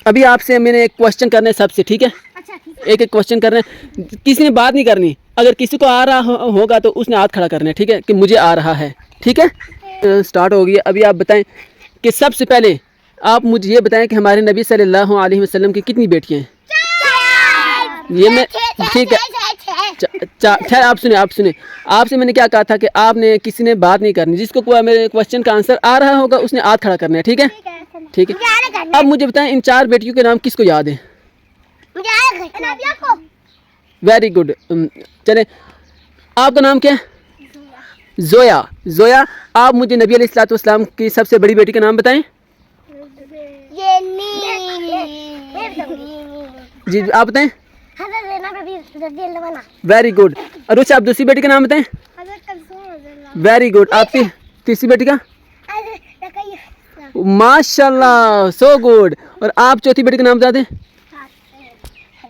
अभी आपसे मैंने एक क्वेश्चन करना है सबसे, ठीक है? अच्छा ठीक है। एक एक क्वेश्चन करना है, किसी ने बात नहीं करनी। अगर किसी को आ रहा होगा तो उसने हाथ खड़ा करना है, ठीक है? कि मुझे आ रहा है, ठीक है? स्टार्ट हो गई। अभी आप बताएं कि सबसे पहले आप मुझे ये बताएं कि हमारे नबी सल्लल्लाहु अलैहि वसल्लम की कितनी बेटियां हैं? ये मैं ठीक है। खैर आप सुने आपसे मैंने क्या कहा था कि आपने किसी ने बात नहीं करनी, जिसको कोई मेरे क्वेश्चन का आंसर आ रहा होगा उसने हाथ खड़ा करना है, ठीक है? ठीक है। अब मुझे बताएं इन 4 बेटियों के नाम किसको याद है? Very good. चले, आपका नाम क्या है? जोया। जोया, आप मुझे नबी अलैहिस्सलातु वस्सलाम की सबसे बड़ी बेटी का नाम बताएं। जी आप बताएं। Very good. रुचा, आप दूसरी बेटी का नाम बताएं। Very good. आपकी तीसरी बेटी का? माशाल्लाह, सो गुड। और आप चौथी बेटी का नाम बता दें।